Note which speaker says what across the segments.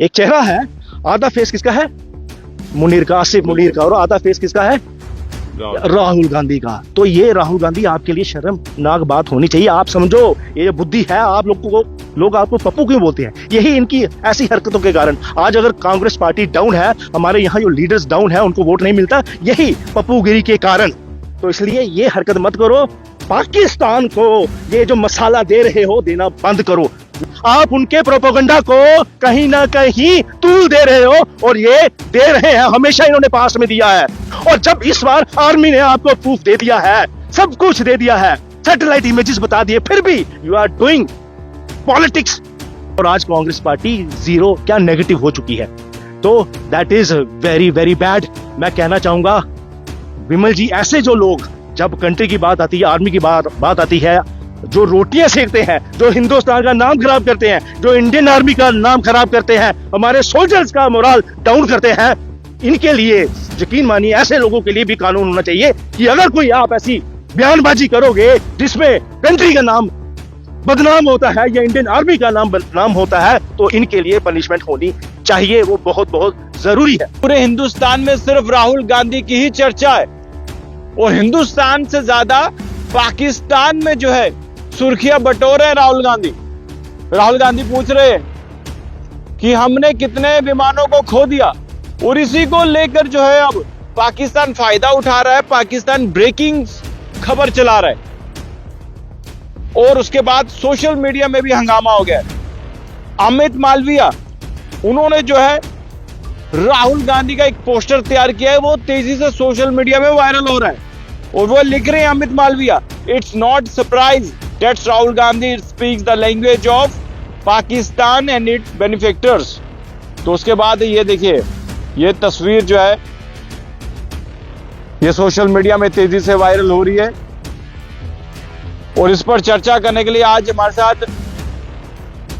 Speaker 1: एक चेहरा है, आधा फेस किसका है? मुनीर का, आसिफ मुनीर का, और आधा फेस किसका है? राहुल गांधी का। तो ये राहुल गांधी आपके लिए शर्मनाक बात होनी चाहिए। आप समझो ये बुद्धि है आप लोगों को, लोग आपको पप्पू क्यों बोलते हैं? यही इनकी ऐसी हरकतों के कारण। आज अगर कांग्रेस पार्टी डाउन है, हमारे यहाँ जो लीडर्स डाउन है, उनको वोट नहीं मिलता, यही पप्पूगिरी के कारण। तो इसलिए ये हरकत मत करो। पाकिस्तान को ये जो मसाला दे रहे हो, देना बंद करो। आप उनके प्रोपेगेंडा को कहीं ना कहीं तूल दे रहे हो, और ये दे रहे हैं, हमेशा इन्होंने पास में दिया है। और जब इस बार आर्मी ने आपको प्रूफ दे दिया है, सब कुछ दे दिया है, सैटेलाइट इमेजेस बता दिए, फिर भी यू आर डूइंग पॉलिटिक्स। और आज कांग्रेस पार्टी जीरो क्या नेगेटिव हो चुकी है। तो that is very very bad. मैं कहना चाहूंगा विमल जी, ऐसे जो लोग, जब कंट्री की बात आती है, आर्मी की बात आती है, जो रोटियां सेकते हैं, जो हिंदुस्तान का नाम खराब करते हैं, जो इंडियन आर्मी का नाम खराब करते हैं, हमारे सोल्जर्स का मोरल डाउन करते हैं, इनके लिए यकीन मानिए ऐसे लोगों के लिए भी कानून होना चाहिए कि अगर कोई आप ऐसी बयानबाजी करोगे जिसमें कंट्री का नाम बदनाम होता है या इंडियन आर्मी का नाम बदनाम होता है, तो इनके लिए पनिशमेंट होनी चाहिए। वो बहुत बहुत जरूरी है।
Speaker 2: पूरे हिंदुस्तान में सिर्फ राहुल गांधी की ही चर्चा है, और हिंदुस्तान से ज्यादा पाकिस्तान में जो है सुर्खियां बटोर है राहुल गांधी। राहुल गांधी पूछ रहे हैं कि हमने कितने विमानों को खो दिया, और इसी को लेकर जो है अब पाकिस्तान फायदा उठा रहा है। पाकिस्तान ब्रेकिंग खबर चला रहा है, और उसके बाद सोशल मीडिया में भी हंगामा हो गया है। अमित मालविया, उन्होंने जो है राहुल गांधी का एक पोस्टर तैयार किया है, वो तेजी से सोशल मीडिया में वायरल हो रहा है, और वो लिख रहे हैं Amit Malviya, it's not surprise that Rahul Gandhi speaks the language of Pakistan and its benefactors. तो उसके बाद ये देखिए, ये तस्वीर जो है ये सोशल मीडिया में तेजी से वायरल हो रही है, और इस पर चर्चा करने के लिए आज हमारे साथ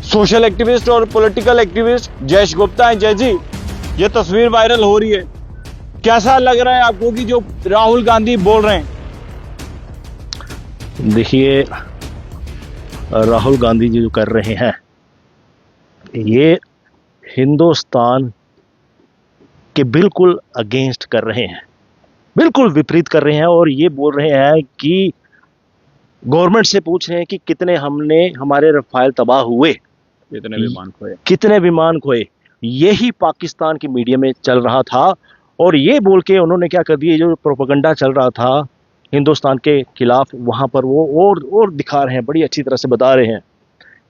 Speaker 2: सोशल एक्टिविस्ट और पॉलिटिकल एक्टिविस्ट जयेश गुप्ता हैं। जय जी, ये तस्वीर वायरल हो रही है, कैसा लग रहा है आपको कि जो राहुल गांधी बोल रहे हैं?
Speaker 1: देखिए, राहुल गांधी जी जो कर रहे हैं, ये हिंदुस्तान के बिल्कुल अगेंस्ट कर रहे हैं, बिल्कुल विपरीत कर रहे हैं। और ये बोल रहे हैं कि गवर्नमेंट से पूछ रहे हैं कि कितने हमारे रफाल तबाह हुए, कितने विमान खोए। यही पाकिस्तान की मीडिया में चल रहा था, और ये बोल के उन्होंने क्या कर दिया, जो प्रोपेगेंडा चल रहा था हिंदुस्तान के खिलाफ, वहां पर वो और दिखा रहे हैं, बड़ी अच्छी तरह से बता रहे हैं।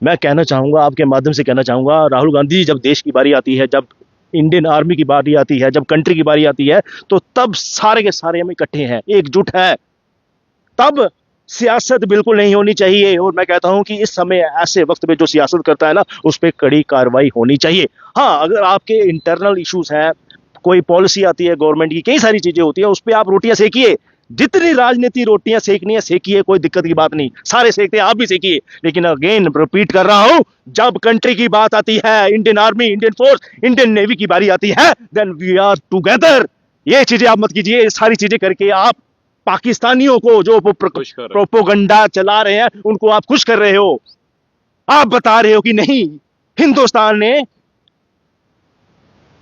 Speaker 1: मैं कहना चाहूंगा, आपके माध्यम से कहना चाहूंगा, राहुल गांधी, जब देश की बारी आती है, जब इंडियन आर्मी की बारी आती है, जब कंट्री की बारी आती है, तो तब सारे के सारे हम इकट्ठे हैं, एकजुट है। तब सियासत बिल्कुल नहीं होनी चाहिए। और मैं कहता हूं कि इस समय ऐसे वक्त में जो सियासत करता है ना, उस पर कड़ी कार्रवाई होनी चाहिए। हाँ, अगर आपके इंटरनल इश्यूज हैं, कोई पॉलिसी आती है गवर्नमेंट की, कई सारी चीजें होती है, उस पर आप रोटियां सेकिए, जितनी राजनीति रोटियां सेकनी है सेकिए, कोई दिक्कत की बात नहीं, सारे सेकते हैं, आप भी सेकिए। लेकिन अगेन रिपीट कर रहा हूं, जब कंट्री की बात आती है, Indian army, Indian force, Indian navy की बारी आती है, देन वी आर टुगेदर। ये चीजें आप मत कीजिए। सारी चीजें करके आप पाकिस्तानियों को जो प्रोपोगंडा चला रहे हैं, उनको आप खुश कर रहे हो। आप बता रहे हो कि नहीं,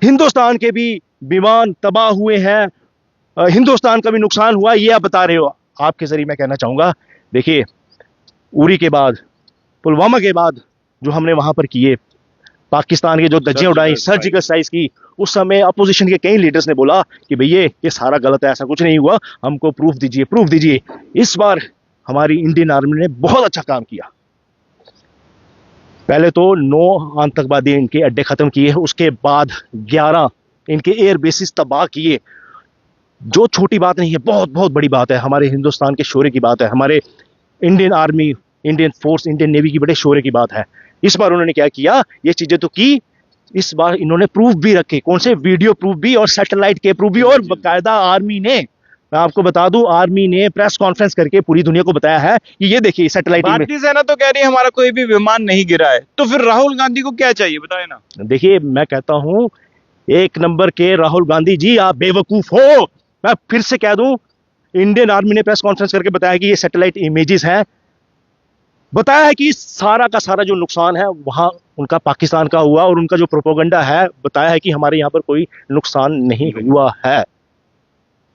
Speaker 1: हिंदुस्तान के भी विमान तबाह हुए हैं, हिंदुस्तान का भी नुकसान हुआ, ये आप बता रहे हो। आपके जरिए मैं कहना चाहूंगा, देखिए, उरी के बाद, पुलवामा के बाद जो हमने वहां पर किए, पाकिस्तान के जो धज्जियां उड़ाई, सर्जिकल स्ट्राइक की, उस समय अपोजिशन के कई लीडर्स ने बोला कि भैया ये सारा गलत है, ऐसा कुछ नहीं हुआ, हमको प्रूफ दीजिए, प्रूफ दीजिए। इस बार हमारी इंडियन आर्मी ने बहुत अच्छा काम किया। पहले तो 9 आतंकवादी इनके अड्डे खत्म किए, उसके बाद 11 इनके एयर बेसिस तबाह किए। जो छोटी बात नहीं है, बहुत बहुत बड़ी बात है, हमारे हिंदुस्तान के शौर्य की बात है, हमारे Indian army, Indian force, Indian navy की बड़े शौर्य की बात है। इस बार उन्होंने क्या किया, ये चीजें तो की, इस बार इन्होंने प्रूफ भी रखे, कौन से, वीडियो प्रूफ भी और सैटेलाइट के प्रूफ भी। और बाकायदा आर्मी ने, मैं आपको बता दूं, आर्मी ने प्रेस कॉन्फ्रेंस करके पूरी दुनिया को बताया है कि ये देखिए सैटेलाइट।
Speaker 2: भारतीय सेना तो कह रही है हमारा कोई भी विमान नहीं गिरा है, तो फिर राहुल गांधी को क्या चाहिए, बताए ना।
Speaker 1: देखिए, मैं कहता हूं, एक नंबर के राहुल गांधी जी, आप बेवकूफ हो। मैं फिर से कह दूं, इंडियन आर्मी ने प्रेस कॉन्फ्रेंस करके बताया कि ये सैटेलाइट इमेजेस हैं, बताया है कि सारा का सारा जो नुकसान है वहां उनका पाकिस्तान का हुआ, और उनका जो प्रोपोगंडा है बताया है कि हमारे यहाँ पर कोई नुकसान नहीं हुआ है।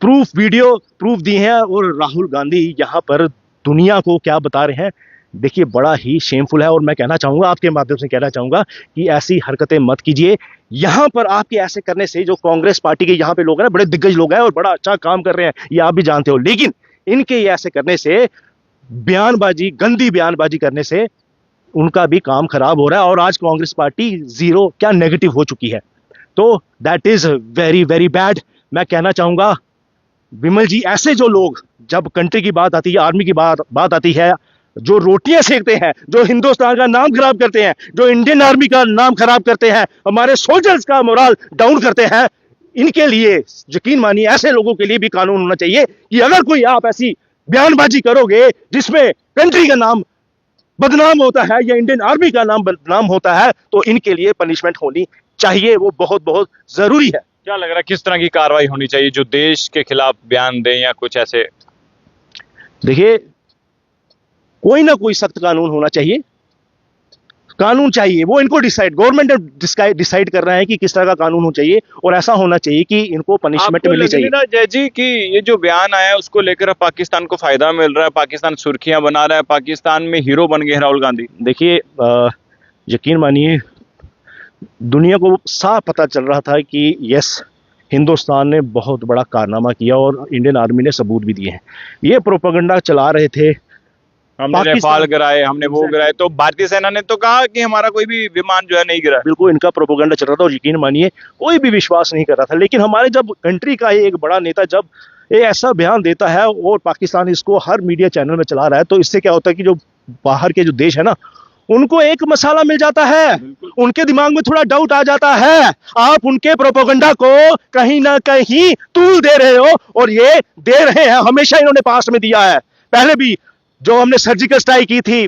Speaker 1: प्रूफ, वीडियो प्रूफ दिए हैं। और राहुल गांधी यहाँ पर दुनिया को क्या बता रहे हैं, देखिए बड़ा ही शेमफुल है। और मैं कहना चाहूंगा, आपके माध्यम से कहना चाहूंगा कि ऐसी हरकतें मत कीजिए। यहाँ पर आपके ऐसे करने से जो कांग्रेस पार्टी के यहाँ पे लोग हैं ना, बड़े दिग्गज लोग हैं और बड़ा अच्छा काम कर रहे हैं, ये आप भी जानते हो, लेकिन इनके ये ऐसे करने से, बयानबाजी, गंदी बयानबाजी करने से उनका भी काम खराब हो रहा है। और आज कांग्रेस पार्टी जीरो क्या नेगेटिव हो चुकी है। तो that is very very bad. मैं कहना चाहूंगा विमल जी, ऐसे जो लोग, जब कंट्री की बात आती है, आर्मी की बात आती है, जो रोटियां सेकते हैं, जो हिंदुस्तान का नाम खराब करते हैं, जो इंडियन आर्मी का नाम खराब करते हैं, हमारे सोल्जर्स का मोरल डाउन करते हैं, इनके लिए यकीन मानिए ऐसे लोगों के लिए भी कानून होना चाहिए कि अगर कोई आप ऐसी बयानबाजी करोगे जिसमें कंट्री का नाम बदनाम होता है या इंडियन आर्मी का नाम बदनाम होता है, तो इनके लिए पनिशमेंट होनी चाहिए। वो बहुत बहुत जरूरी है।
Speaker 2: क्या लग रहा है किस तरह की कार्रवाई होनी चाहिए जो देश के खिलाफ बयान दें या कुछ ऐसे?
Speaker 1: देखिए, कोई ना कोई सख्त कानून होना चाहिए, कानून चाहिए। वो इनको गवर्नमेंट डिसाइड कर रहे हैं कि किस तरह का कानून होना चाहिए, और ऐसा होना चाहिए कि इनको पनिशमेंट मिलनी चाहिए।
Speaker 2: ना जय जी कि ये जो बयान आया है उसको लेकर पाकिस्तान को फायदा मिल रहा है, पाकिस्तान सुर्खियां बना रहा है, पाकिस्तान में हीरो बन गए राहुल गांधी।
Speaker 1: देखिए, यकीन मानिए दुनिया को साफ पता चल रहा था कि यस, हिंदुस्तान ने बहुत बड़ा कारनामा किया और इंडियन आर्मी ने सबूत भी दिए हैं। ये प्रोपेगेंडा चला रहे थे,
Speaker 2: हमने रफाल गिराए, हमने वो गिराए, तो भारतीय सेना ने तो कहा कि हमारा कोई भी विमान जो है नहीं गिरा।
Speaker 1: बिल्कुल इनका प्रोपेगेंडा चल रहा था और यकीन मानिए कोई भी विश्वास नहीं कर रहा था। लेकिन हमारे जब कंट्री का एक बड़ा नेता जब ये ऐसा बयान देता है और पाकिस्तान इसको हर मीडिया चैनल में चला रहा है, तो इससे क्या होता है कि जो बाहर के जो देश है ना, उनको एक मसाला मिल जाता है, उनके दिमाग में थोड़ा डाउट आ जाता है। आप उनके प्रोपेगेंडा को कहीं ना कहीं तूल दे रहे हो, और ये दे रहे हैं, हमेशा इन्होंने पास्ट में दिया है। पहले भी जो हमने सर्जिकल स्ट्राइक की थी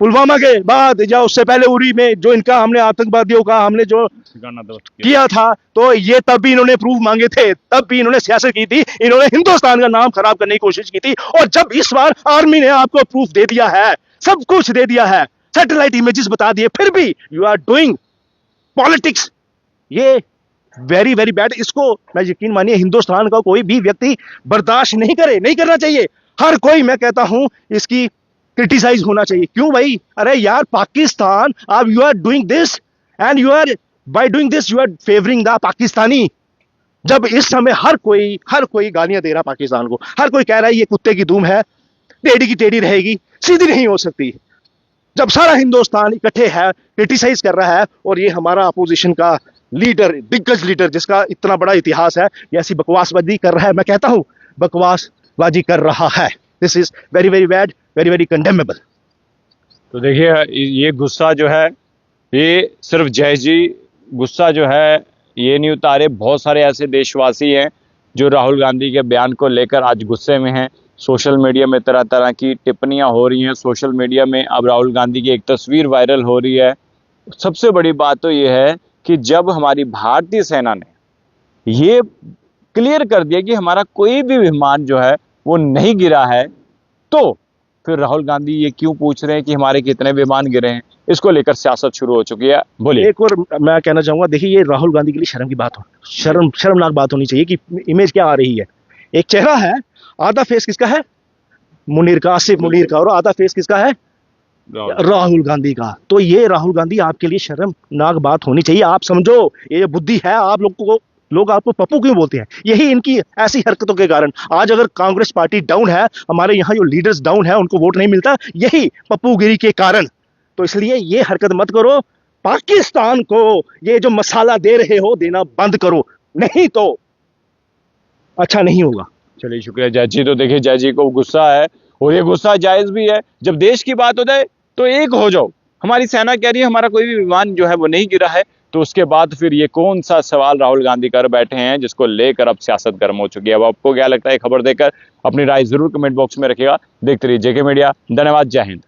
Speaker 1: पुलवामा के बाद, या उससे पहले उरी में जो इनका हमने आतंकवादियों का हमने जो किया था, तो ये तब भी इन्होंने प्रूफ मांगे थे, तब भी इन्होंने सियासत की थी, इन्होंने हिंदुस्तान का नाम खराब करने की कोशिश की थी। और जब इस बार आर्मी ने आपको प्रूफ दे दिया है, सब कुछ दे दिया है, सैटेलाइट इमेजेस बता दिए, फिर भी यू आर डूइंग पॉलिटिक्स, ये वेरी वेरी बैड। इसको मैं यकीन मानिए हिंदुस्तान का कोई भी व्यक्ति बर्दाश्त नहीं करना चाहिए। हर कोई, मैं कहता हूं, इसकी क्रिटिसाइज होना चाहिए। क्यों भाई? अरे यार, पाकिस्तान, आप you are doing this and you are by doing this you are favouring the Pakistani. जब इस समय हर कोई गालियां दे रहा पाकिस्तान को, हर कोई कह रहा है ये कुत्ते की दुम है, टेढ़ी की टेढ़ी रहेगी, सीधी नहीं हो सकती। जब सारा हिंदुस्तान इकट्ठे है, क्रिटिसाइज कर रहा है, और ये हमारा अपोजिशन का लीडर, दिग्गज लीडर जिसका इतना बड़ा इतिहास है, ये ऐसी बकवासबाजी कर रहा है, मैं कहता हूं बकवासबाजी कर रहा है। This is very very bad, very very condemnable.
Speaker 2: तो देखिए, ये गुस्सा जो है, ये सिर्फ जय जी गुस्सा जो है ये नहीं उतारे, बहुत सारे ऐसे देशवासी हैं जो राहुल गांधी के बयान को लेकर आज गुस्से में हैं। सोशल मीडिया में तरह तरह की टिप्पणियां हो रही हैं, सोशल मीडिया में अब राहुल गांधी की एक तस्वीर वायरल हो रही है। सबसे बड़ी बात तो ये है कि जब हमारी भारतीय सेना ने ये क्लियर कर दिया कि हमारा कोई भी विमान जो है वो नहीं गिरा है, तो फिर राहुल गांधी ये क्यों पूछ रहे हैं कि हमारे कितने विमान गिरे हैं? इसको लेकर सियासत शुरू हो चुकी है। बोलिए।
Speaker 1: एक और मैं कहना चाहूंगा, देखिए ये राहुल गांधी के लिए शर्म की बात हो, शर्मनाक बात होनी चाहिए कि इमेज क्या आ रही है। एक चेहरा है, आधा फेस किसका है? मुनीर का, आसिफ मुनीर का, और आधा फेस किसका है? राहुल गांधी का। तो ये राहुल गांधी आपके लिए शर्मनाक बात होनी चाहिए। आप समझो, ये बुद्धि है आप लोग आपको पप्पू क्यों बोलते हैं? यही इनकी ऐसी हरकतों के कारण आज अगर कांग्रेस पार्टी डाउन है, हमारे यहाँ जो लीडर्स डाउन है, उनको वोट नहीं मिलता, यही पप्पूगिरी के कारण। तो इसलिए ये हरकत मत करो, पाकिस्तान को ये जो मसाला दे रहे हो देना बंद करो, नहीं तो अच्छा नहीं होगा।
Speaker 2: चलिए, शुक्रिया जय जी। तो देखिए, जय जी को गुस्सा है और ये गुस्सा जायज भी है। जब देश की बात हो जाए तो एक हो जाओ। हमारी सेना कह रही है हमारा कोई भी विमान जो है वो नहीं गिरा है, तो उसके बाद फिर ये कौन सा सवाल राहुल गांधी कर बैठे हैं जिसको लेकर अब सियासत गर्म हो चुकी है। अब आपको क्या लगता है? खबर देकर अपनी राय जरूर कमेंट बॉक्स में रखिएगा। देखते रहिए जेके मीडिया। धन्यवाद। जय हिंद।